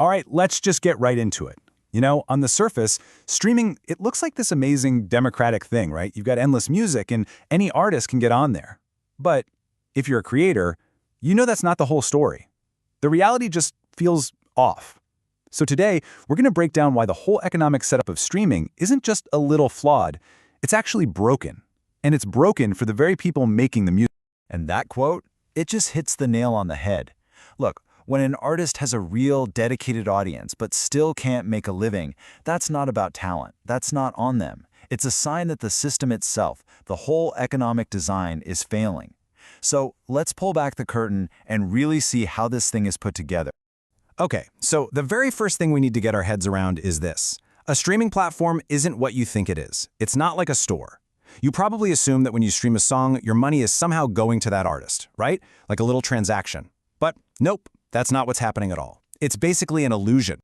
All right, let's just get right into it. On the surface, streaming, it looks like this amazing democratic thing, right? You've got endless music and any artist can get on there. But if you're a creator, you know that's not the whole story. The reality just feels off. So today, we're going to break down why the whole economic setup of streaming isn't just a little flawed, it's actually broken. And it's broken for the very people making the music. And that quote, it just hits the nail on the head. Look, when an artist has a real, dedicated audience but still can't make a living, that's not about talent. That's not on them. It's a sign that the system itself, the whole economic design, is failing. So let's pull back the curtain and really see how this thing is put together. Okay, so the very first thing we need to get our heads around is this. A streaming platform isn't what you think it is. It's not like a store. You probably assume that when you stream a song, your money is somehow going to that artist, right? Like a little transaction. But nope, that's not what's happening at all. It's basically an illusion.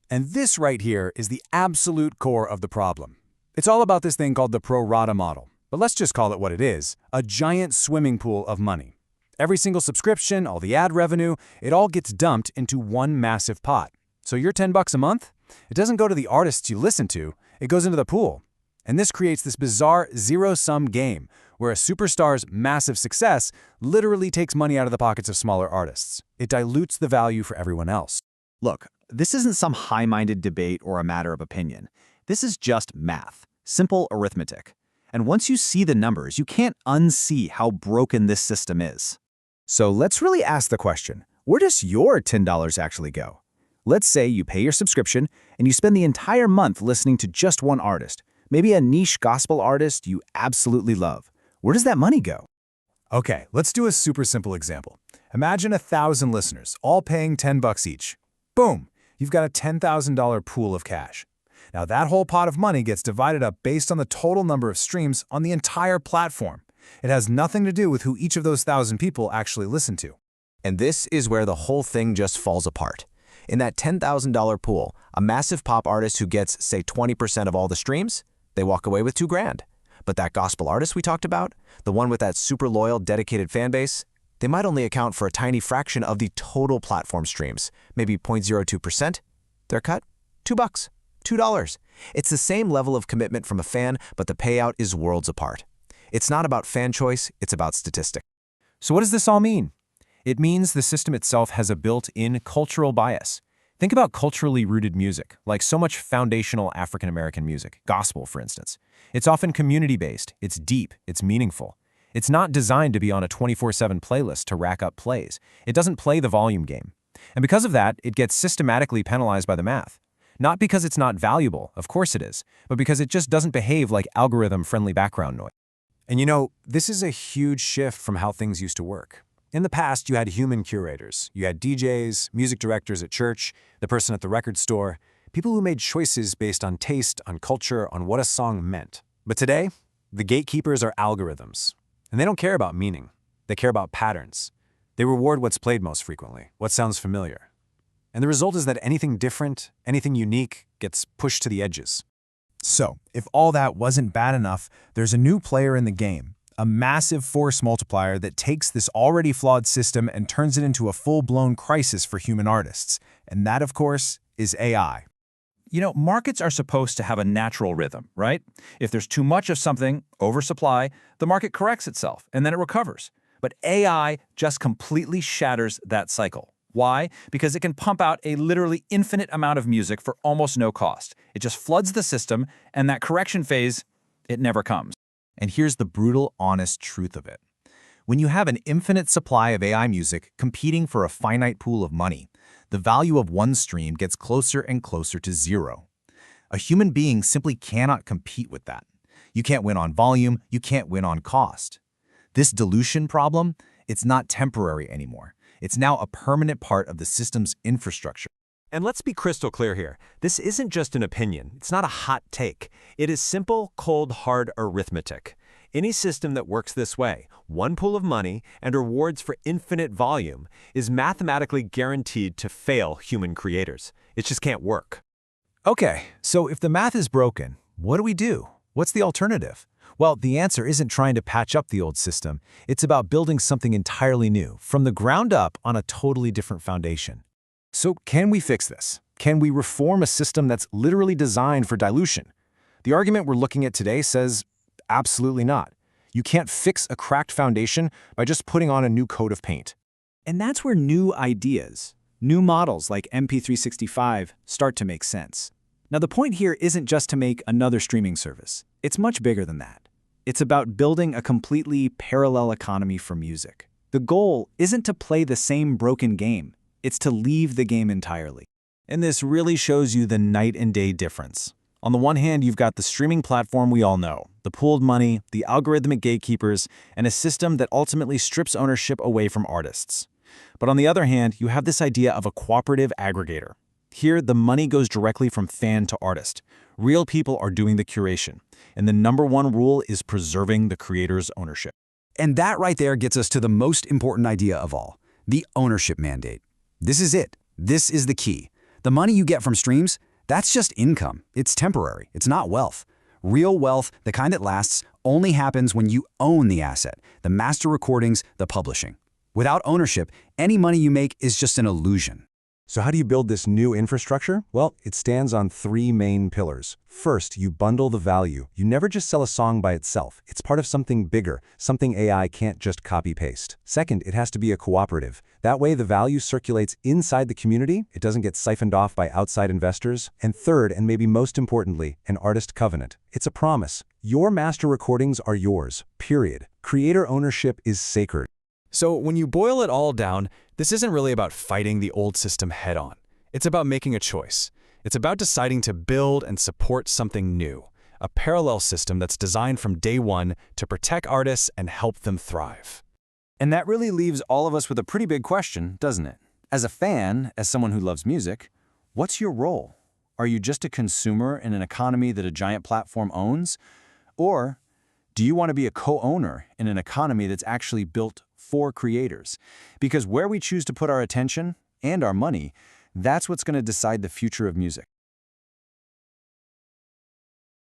And this right here is the absolute core of the problem. It's all about this thing called the pro rata model. But let's just call it what it is, a giant swimming pool of money. Every single subscription, all the ad revenue, it all gets dumped into one massive pot. So your $10 a month, it doesn't go to the artists you listen to, it goes into the pool. And this creates this bizarre zero-sum game where a superstar's massive success literally takes money out of the pockets of smaller artists. It dilutes the value for everyone else. Look, this isn't some high-minded debate or a matter of opinion. This is just math, simple arithmetic. And once you see the numbers, you can't unsee how broken this system is. So let's really ask the question, where does your $10 actually go? Let's say you pay your subscription and you spend the entire month listening to just one artist, maybe a niche gospel artist you absolutely love. Where does that money go? Okay, let's do a super simple example. Imagine 1,000 listeners, all paying $10 each. Boom, you've got a $10,000 pool of cash. Now that whole pot of money gets divided up based on the total number of streams on the entire platform. It has nothing to do with who each of those 1,000 people actually listen to. And this is where the whole thing just falls apart. In that $10,000 pool, a massive pop artist who gets, say, 20% of all the streams, they walk away with $2,000. But that gospel artist we talked about, the one with that super loyal, dedicated fan base, they might only account for a tiny fraction of the total platform streams, maybe 0.02%. Their cut? $2. $2. It's the same level of commitment from a fan, but the payout is worlds apart. It's not about fan choice, it's about statistics. So what does this all mean? It means the system itself has a built-in cultural bias. Think about culturally rooted music, like so much foundational African-American music, gospel for instance. It's often community-based, it's deep, it's meaningful. It's not designed to be on a 24/7 playlist to rack up plays. It doesn't play the volume game. And because of that, it gets systematically penalized by the math. Not because it's not valuable, of course it is, but because it just doesn't behave like algorithm-friendly background noise. And this is a huge shift from how things used to work. In the past, you had human curators. You had DJs, music directors at church, the person at the record store, people who made choices based on taste, on culture, on what a song meant. But today, the gatekeepers are algorithms. And they don't care about meaning. They care about patterns. They reward what's played most frequently, what sounds familiar. And the result is that anything different, anything unique, gets pushed to the edges. So, if all that wasn't bad enough, there's a new player in the game, a massive force multiplier that takes this already flawed system and turns it into a full-blown crisis for human artists. And that, of course, is AI. Markets are supposed to have a natural rhythm, right? If there's too much of something, oversupply, the market corrects itself, and then it recovers. But AI just completely shatters that cycle. Why? Because it can pump out a literally infinite amount of music for almost no cost. It just floods the system, and that correction phase, it never comes. And here's the brutal, honest truth of it. When you have an infinite supply of AI music competing for a finite pool of money, the value of one stream gets closer and closer to zero. A human being simply cannot compete with that. You can't win on volume, you can't win on cost. This dilution problem, it's not temporary anymore. It's now a permanent part of the system's infrastructure. And let's be crystal clear here. This isn't just an opinion. It's not a hot take. It is simple, cold, hard arithmetic. Any system that works this way, one pool of money and rewards for infinite volume, is mathematically guaranteed to fail human creators. It just can't work. Okay, so if the math is broken, what do we do? What's the alternative? Well, the answer isn't trying to patch up the old system. It's about building something entirely new, from the ground up on a totally different foundation. So can we fix this? Can we reform a system that's literally designed for dilution? The argument we're looking at today says absolutely not. You can't fix a cracked foundation by just putting on a new coat of paint. And that's where new ideas, new models like MP365 start to make sense. Now, the point here isn't just to make another streaming service. It's much bigger than that. It's about building a completely parallel economy for music. The goal isn't to play the same broken game. It's to leave the game entirely. And this really shows you the night and day difference. On the one hand, you've got the streaming platform we all know, the pooled money, the algorithmic gatekeepers, and a system that ultimately strips ownership away from artists. But on the other hand, you have this idea of a cooperative aggregator. Here, the money goes directly from fan to artist. Real people are doing the curation, and the #1 rule is preserving the creator's ownership. And that right there gets us to the most important idea of all, the ownership mandate. This is it. This is the key. The money you get from streams, that's just income. It's temporary. It's not wealth. Real wealth, the kind that lasts, only happens when you own the asset, the master recordings, the publishing. Without ownership, any money you make is just an illusion. So how do you build this new infrastructure? Well, it stands on 3 main pillars. First, you bundle the value. You never just sell a song by itself. It's part of something bigger, something AI can't just copy-paste. Second, it has to be a cooperative. That way, the value circulates inside the community. It doesn't get siphoned off by outside investors. And third, and maybe most importantly, an artist covenant. It's a promise. Your master recordings are yours, period. Creator ownership is sacred. So when you boil it all down, this isn't really about fighting the old system head-on. It's about making a choice. It's about deciding to build and support something new, a parallel system that's designed from day one to protect artists and help them thrive. And that really leaves all of us with a pretty big question, doesn't it? As a fan, as someone who loves music, what's your role? Are you just a consumer in an economy that a giant platform owns? Or do you want to be a co-owner in an economy that's actually built for creators? Because where we choose to put our attention and our money, that's what's going to decide the future of music.